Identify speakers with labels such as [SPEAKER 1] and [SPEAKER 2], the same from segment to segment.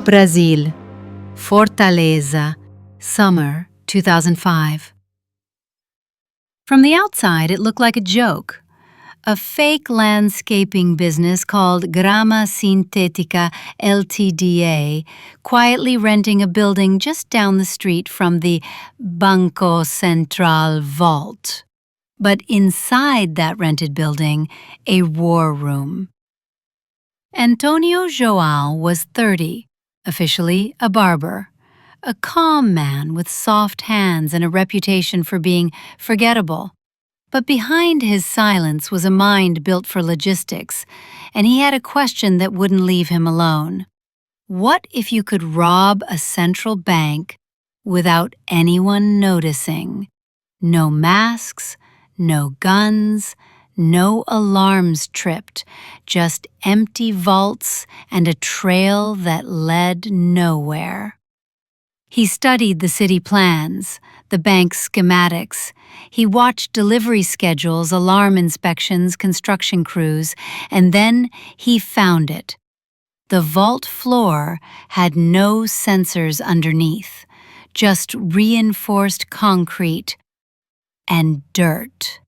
[SPEAKER 1] Brazil, Fortaleza, summer 2005. From the outside, it looked like a joke. A fake landscaping business called Grama Sintética Ltda, quietly renting a building just down the street from the Banco Central vault. But inside that rented building, a war room. Antonio João was 30, officially a barber. A calm man with soft hands and a reputation for being forgettable. But behind his silence was a mind built for logistics, and he had a question that wouldn't leave him alone. What if you could rob a central bank without anyone noticing? No masks, no guns, no alarms tripped, just empty vaults and a trail that led nowhere. He studied the city plans, the bank's schematics. He watched delivery schedules, alarm inspections, construction crews, and then he found it. The vault floor had no sensors underneath, just reinforced concrete and dirt.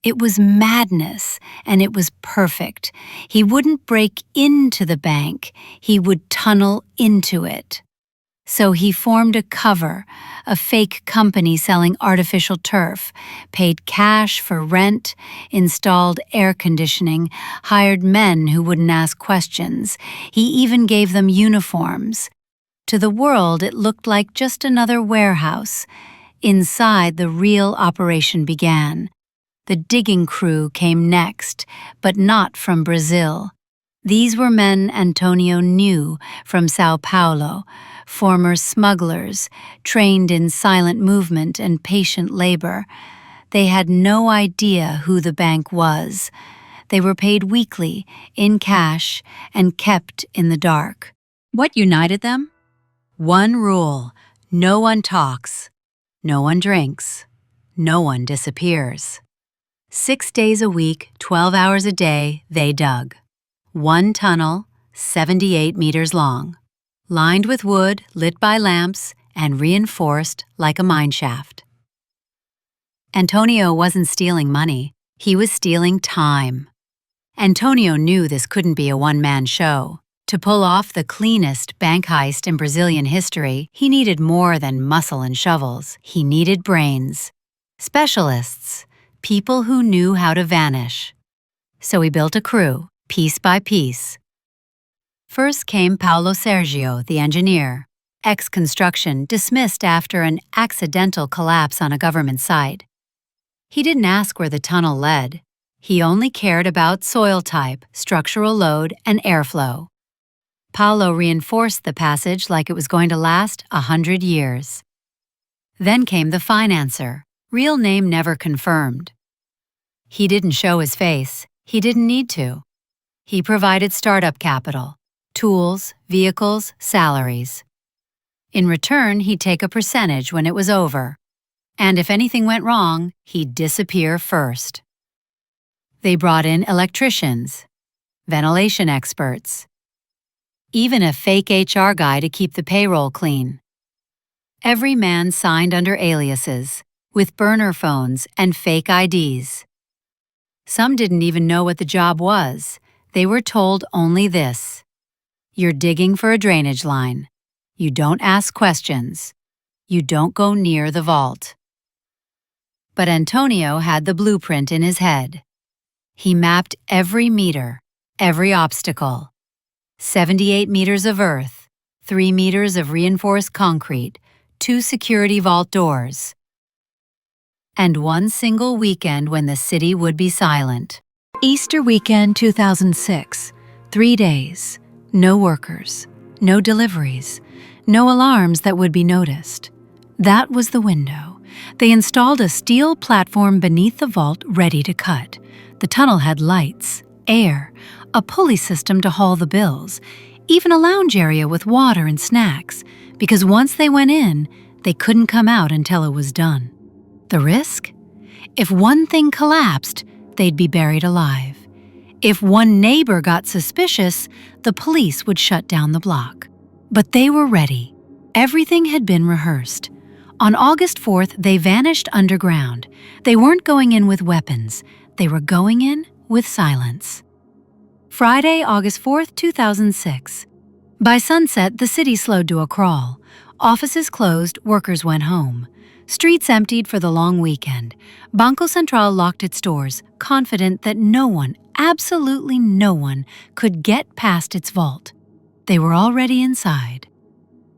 [SPEAKER 1] It was madness, and it was perfect. He wouldn't break into the bank, he would tunnel into it. So he formed a cover, a fake company selling artificial turf, paid cash for rent, installed air conditioning, hired men who wouldn't ask questions. He even gave them uniforms. To the world, it looked like just another warehouse. Inside, the real operation began. The digging crew came next, but not from Brazil. These were men Antonio knew from Sao Paulo, former smugglers, trained in silent movement and patient labor. They had no idea who the bank was. They were paid weekly, in cash, and kept in the dark. What united them? One rule: no one talks, no one drinks, no one disappears. 6 days a week, 12 hours a day, they dug. One tunnel, 78 meters long, lined with wood, lit by lamps, and reinforced like a mine shaft. Antonio wasn't stealing money, he was stealing time. Antonio knew this couldn't be a one-man show. To pull off the cleanest bank heist in Brazilian history, he needed more than muscle and shovels. He needed brains. Specialists, people who knew how to vanish. So he built a crew, piece by piece. First came Paulo Sergio, the engineer, ex-construction, dismissed after an accidental collapse on a government site. He didn't ask where the tunnel led. He only cared about soil type, structural load, and airflow. Paulo reinforced the passage like it was going to last 100 years. Then came the financer, real name never confirmed. He didn't show his face. He didn't need to. He provided startup capital, tools, vehicles, salaries. In return, he'd take a percentage when it was over. And if anything went wrong, he'd disappear first. They brought in electricians, ventilation experts, even a fake HR guy to keep the payroll clean. Every man signed under aliases, with burner phones and fake IDs. Some didn't even know what the job was. They were told only this: you're digging for a drainage line. You don't ask questions. You don't go near the vault. But Antonio had the blueprint in his head. He mapped every meter, every obstacle. 78 meters of earth, 3 meters of reinforced concrete, 2 security vault doors. And one single weekend when the city would be silent. Easter weekend 2006, 3 days, no workers, no deliveries, no alarms that would be noticed. That was the window. They installed a steel platform beneath the vault ready to cut. The tunnel had lights, air, a pulley system to haul the bills, even a lounge area with water and snacks, because once they went in, they couldn't come out until it was done. The risk? If one thing collapsed, they'd be buried alive. If one neighbor got suspicious, the police would shut down the block. But they were ready. Everything had been rehearsed. On August 4th, they vanished underground. They weren't going in with weapons. They were going in with silence. Friday, August 4th, 2006. By sunset, the city slowed to a crawl. Offices closed, workers went home. Streets emptied for the long weekend. Banco Central locked its doors, confident that no one, absolutely no one, could get past its vault. They were already inside.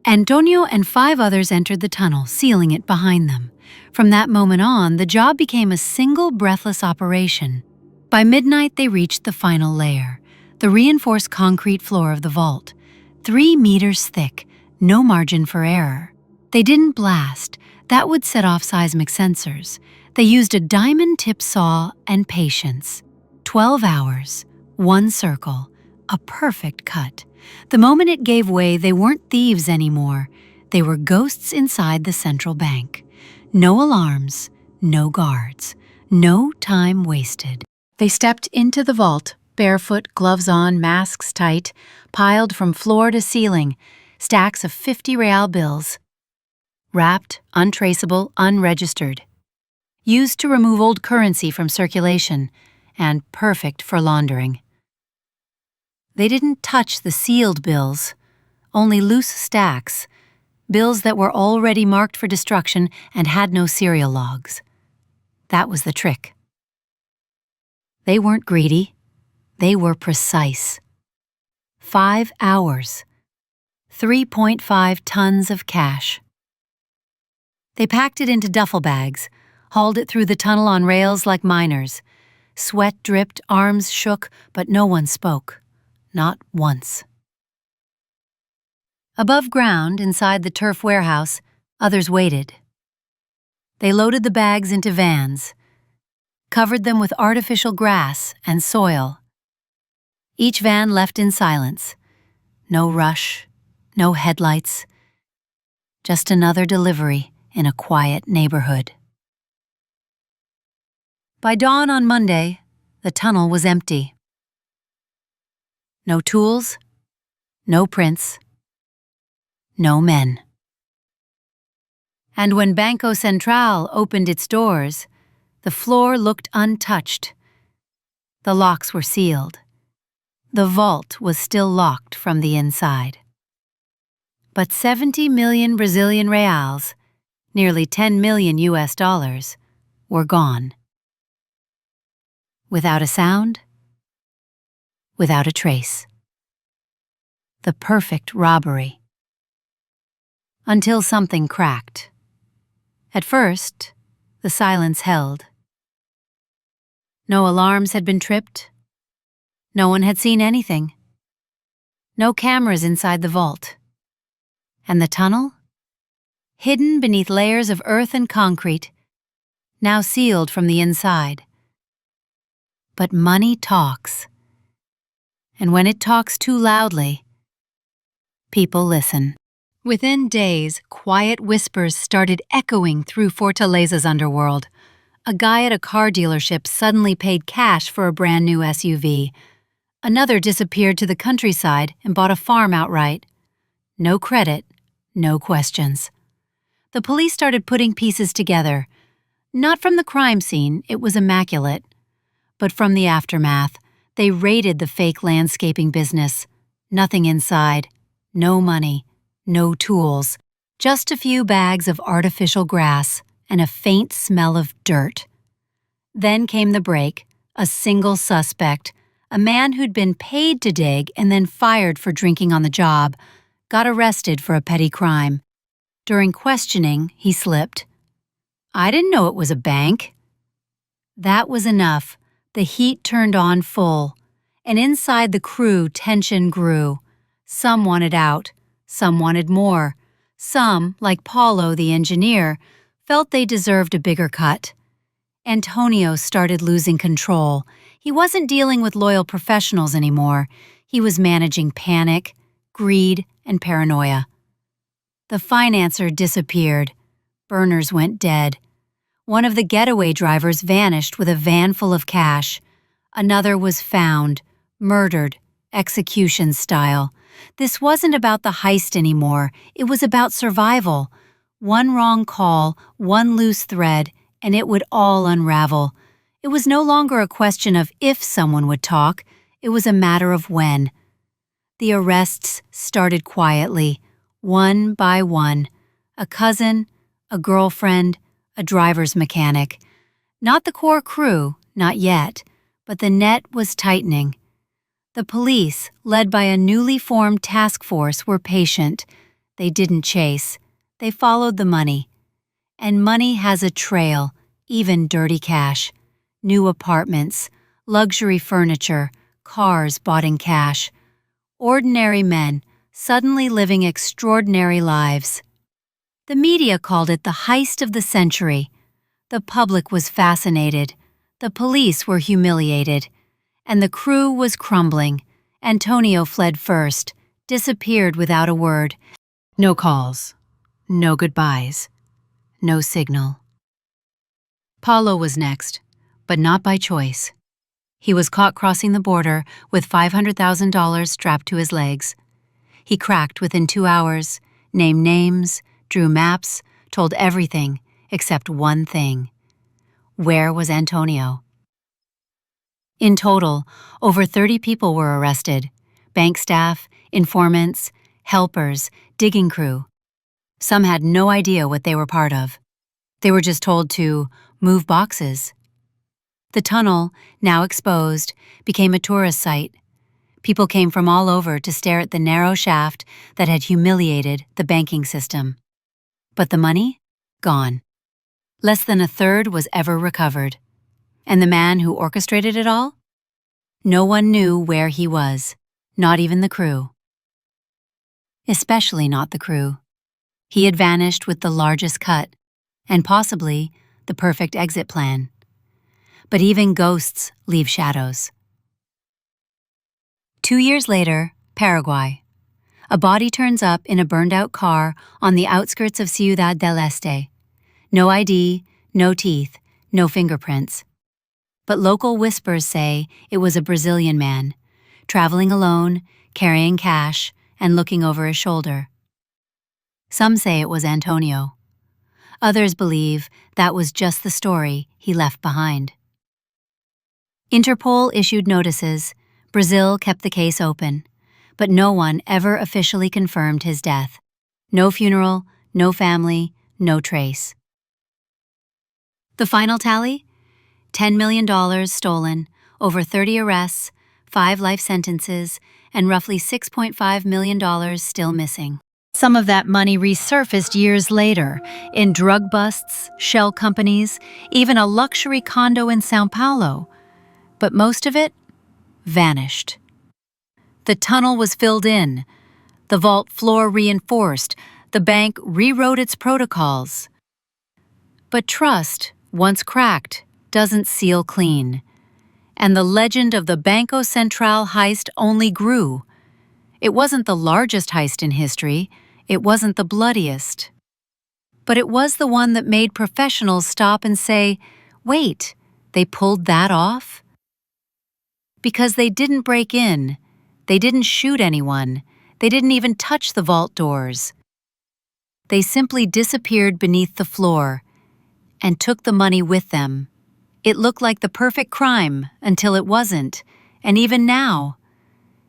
[SPEAKER 1] Antonio and 5 others entered the tunnel, sealing it behind them. From that moment on, the job became a single breathless operation. By midnight, they reached the final layer, the reinforced concrete floor of the vault. 3 meters thick, no margin for error. They didn't blast. That would set off seismic sensors. They used a diamond-tip saw and patience. 12 hours, 1 circle, a perfect cut. The moment it gave way, they weren't thieves anymore. They were ghosts inside the central bank. No alarms, no guards, no time wasted. They stepped into the vault, barefoot, gloves on, masks tight, piled from floor to ceiling, stacks of 50 real bills. Wrapped, untraceable, unregistered. Used to remove old currency from circulation, and perfect for laundering. They didn't touch the sealed bills, only loose stacks, bills that were already marked for destruction and had no serial logs. That was the trick. They weren't greedy. They were precise. 5 hours. 3.5 tons of cash. They packed it into duffel bags, hauled it through the tunnel on rails like miners. Sweat dripped, arms shook, but no one spoke. Not once. Above ground, inside the turf warehouse, others waited. They loaded the bags into vans, covered them with artificial grass and soil. Each van left in silence. No rush, no headlights. Just another delivery in a quiet neighborhood. By dawn on Monday, the tunnel was empty. No tools, no prints, no men. And when Banco Central opened its doors, the floor looked untouched. The locks were sealed. The vault was still locked from the inside. But 70 million Brazilian reals, nearly 10 million US dollars, were gone. Without a sound, without a trace. The perfect robbery. Until something cracked. At first, the silence held. No alarms had been tripped. No one had seen anything. No cameras inside the vault. And the tunnel? Hidden beneath layers of earth and concrete, now sealed from the inside. But money talks. And when it talks too loudly, people listen. Within days, quiet whispers started echoing through Fortaleza's underworld. A guy at a car dealership suddenly paid cash for a brand new SUV. Another disappeared to the countryside and bought a farm outright. No credit, no questions. The police started putting pieces together. Not from the crime scene, it was immaculate. But from the aftermath, they raided the fake landscaping business. Nothing inside, no money, no tools, just a few bags of artificial grass and a faint smell of dirt. Then came the break, a single suspect, a man who'd been paid to dig and then fired for drinking on the job, got arrested for a petty crime. During questioning, he slipped. "I didn't know it was a bank." That was enough. The heat turned on full, and inside the crew tension grew. Some wanted out, some wanted more. Some, like Paulo the engineer, felt they deserved a bigger cut. Antonio started losing control. He wasn't dealing with loyal professionals anymore. He was managing panic, greed, and paranoia. The financer disappeared. Burners went dead. One of the getaway drivers vanished with a van full of cash. Another was found, murdered, execution style. This wasn't about the heist anymore. It was about survival. One wrong call, one loose thread, and it would all unravel. It was no longer a question of if someone would talk. It was a matter of when. The arrests started quietly, one by one. A cousin, a girlfriend, a driver's mechanic. Not the core crew, not yet, but the net was tightening. The police, led by a newly formed task force, were patient. They didn't chase. They followed the money. And money has a trail, even dirty cash. New apartments, luxury furniture, cars bought in cash. Ordinary men, suddenly living extraordinary lives. The media called it the heist of the century. The public was fascinated. The police were humiliated. And the crew was crumbling. Antonio fled first, disappeared without a word. No calls, no goodbyes, no signal. Paulo was next, but not by choice. He was caught crossing the border with $500,000 strapped to his legs. He cracked within 2 hours, named names, drew maps, told everything except one thing. Where was Antonio? In total, over 30 people were arrested: bank staff, informants, helpers, digging crew. Some had no idea what they were part of. They were just told to move boxes. The tunnel, now exposed, became a tourist site. People came from all over to stare at the narrow shaft that had humiliated the banking system. But the money? Gone. Less than a third was ever recovered. And the man who orchestrated it all? No one knew where he was, not even the crew. Especially not the crew. He had vanished with the largest cut, and possibly the perfect exit plan. But even ghosts leave shadows. 2 years later, Paraguay. A body turns up in a burned-out car on the outskirts of Ciudad del Este. No ID, no teeth, no fingerprints. But local whispers say it was a Brazilian man, traveling alone, carrying cash, and looking over his shoulder. Some say it was Antonio. Others believe that was just the story he left behind. Interpol issued notices. Brazil kept the case open, but no one ever officially confirmed his death. No funeral, no family, no trace. The final tally? $10 million stolen, over 30 arrests, 5 life sentences, and roughly $6.5 million still missing. Some of that money resurfaced years later in drug busts, shell companies, even a luxury condo in São Paulo. But most of it vanished. The tunnel was filled in, the vault floor reinforced, the bank rewrote its protocols. But trust, once cracked, doesn't seal clean. And the legend of the Banco Central heist only grew. It wasn't the largest heist in history, it wasn't the bloodiest. But it was the one that made professionals stop and say, wait, they pulled that off? Because they didn't break in, they didn't shoot anyone, they didn't even touch the vault doors. They simply disappeared beneath the floor and took the money with them. It looked like the perfect crime until it wasn't, and even now,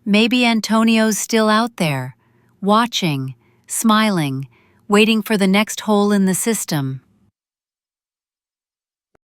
[SPEAKER 1] maybe Antonio's still out there, watching, smiling, waiting for the next hole in the system.